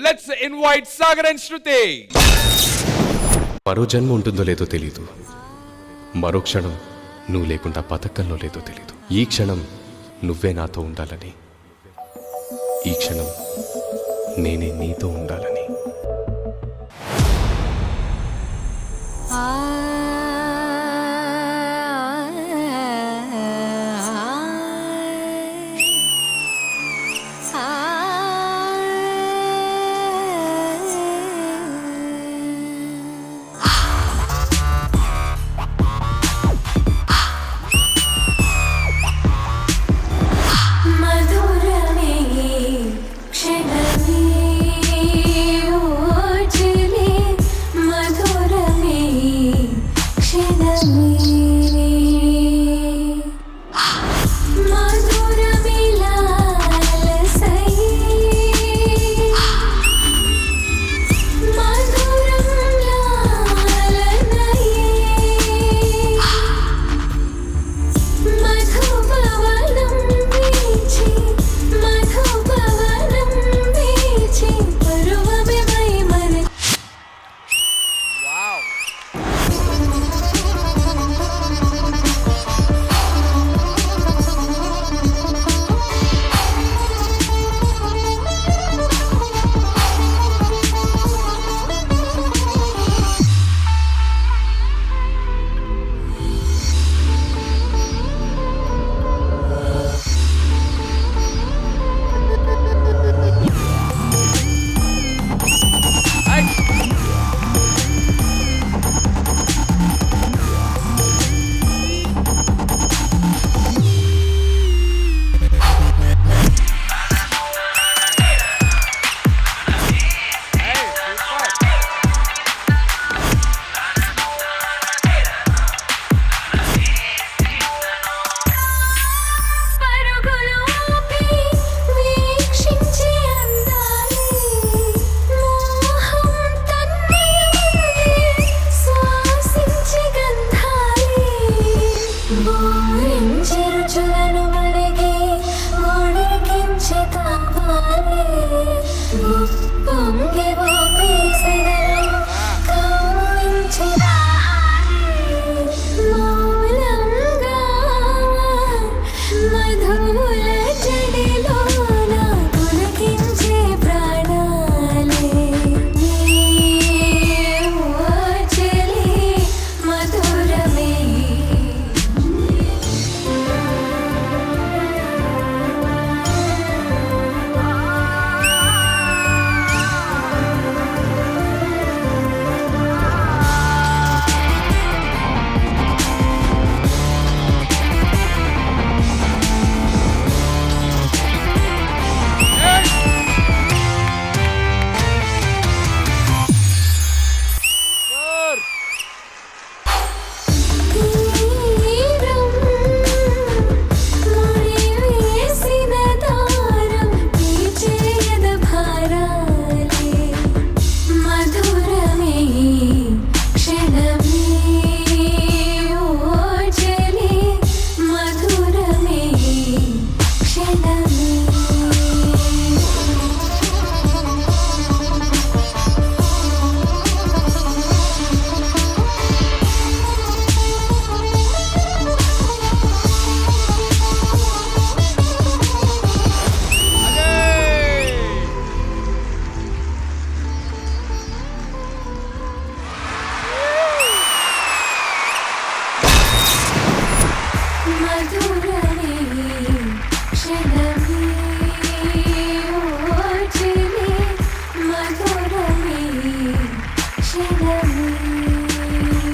Let's invite Sagar and శృతి. మరో జన్మ ఉంటుందో లేదో తెలీదు, మరో క్షణం నువ్వు లేకుండా బతకంలో లేదో తెలీదు. ఈ క్షణం నువ్వే నాతో ఉండాలని, ఈ క్షణం నేనే నీతో ఉండాలని.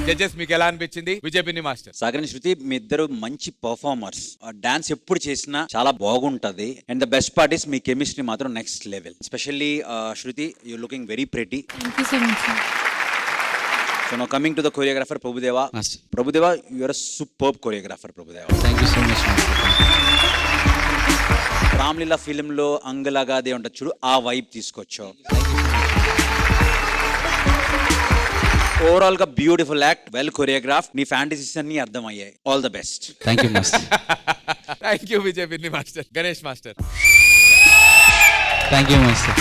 జడ్జెస్ మీకు ఎలా అనిపించింది? విజయ్ బిన్ని మాస్టర్. సాగర్ శృతి మీ ఇద్దరు మంచి పర్ఫార్మర్స్. డాన్స్ ఎప్పుడు చేసినా చాలా బాగుంటది. And the best part is మీ కెమిస్ట్రీ మాత్రం next level. Especially Shruti, you looking very pretty. Thank you so much, sir. So now coming to the choreographer Prabhudeva. Master. Prabhudeva, you are a superb choreographer, Prabhudeva. Thank you so much, master. Ramleela film లో అంగలాగాదే ఉంటుంది చూడు, ఆ vibe తీసుకొచ్చావు. Overall గా beautiful act, well choreograph. నీ fantasies అన్ని అర్థమయ్యాయి. All the best. Thank you, master. Thank you Vijay Binni master. Ganesh master. Thank you, master.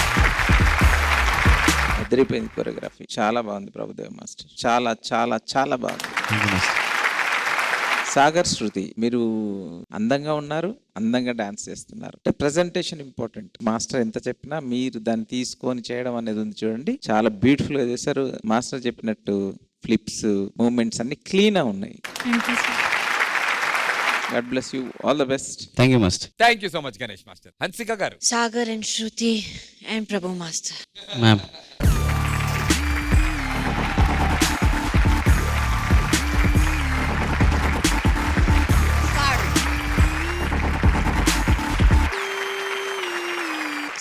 అదిరిపోయింది కొరియోగ్రఫీ, చాలా బాగుంది ప్రభుదేవ్ మాస్టర్, చాలా చాలా చాలా బాగుంది. Thank you master. Sagar, Shruti, మీరు అందంగా ఉన్నారు, అందంగా డాన్స్ చేస్తున్నారు. అంటే ప్రెజెంటేషన్ ఇంపార్టెంట్. మాస్టర్ ఎంత చెప్పినా మీరు దాన్ని తీసుకొని చేయడం అనేది ఉంది చూడండి, చాలా బ్యూటిఫుల్ గా చేశారు. మాస్టర్ చెప్పినట్టు ఫ్లిప్స్, మూమెంట్స్ అన్ని క్లీన్ గా ఉన్నాయి. God bless you, all the best. Thank you master. Thank you so much Ganesh master. Hansika గారు. Sagar and Shruti and Prabhu Master. Ma'am.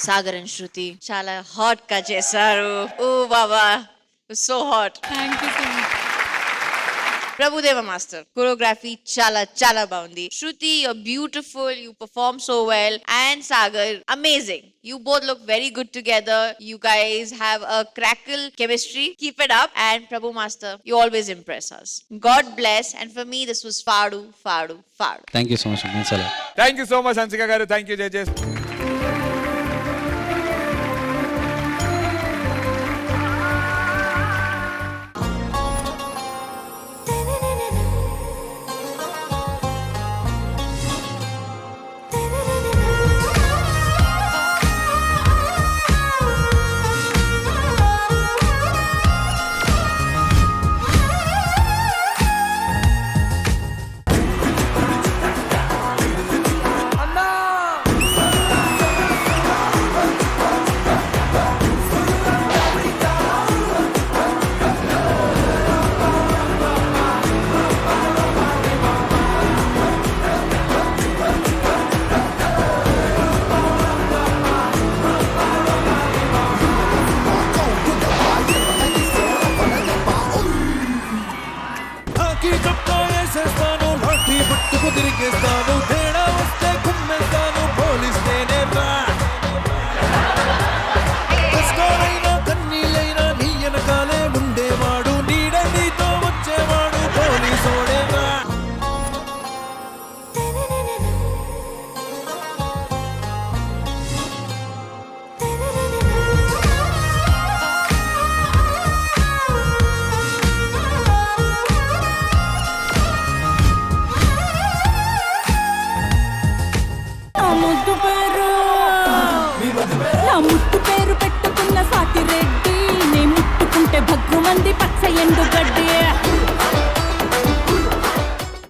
Sagar and Shruti చాలా హాట్ గా చేశారు. ఓ బాబా, so hot. Thank you so much. Prabhudeva master choreography చాలా చాలా బాగుంది. Shruti, you're beautiful, you perform so well, and Sagar, amazing. You both look very good together. You guys have a crackle chemistry. Keep it up. And Prabhu Master, you always impress us. God bless. And for me, this was Fadu, Fadu, Fadu. Thank you so much ma'am. చాలా thank you so much Hansika గారు. Thank you judges. వేసేస్తాను, లాఠీ పట్టుకు తిరిగేస్తాను, తేడా వస్తే కుమ్మేస్తాను, police నేనే రా. కష్టాలైనా కన్నీళ్ళైనా నీ వెనకాలే ఉండేవాడు, నీడ నీతో వచ్చేవాడు, పోలీసోడే రా. నా ముట్టు పేరు పెట్టుకున్న సాటి రెడ్డి, నే ముట్టుకుంటే భగ్గుమంది పచ్చ ఎండు గడ్డి.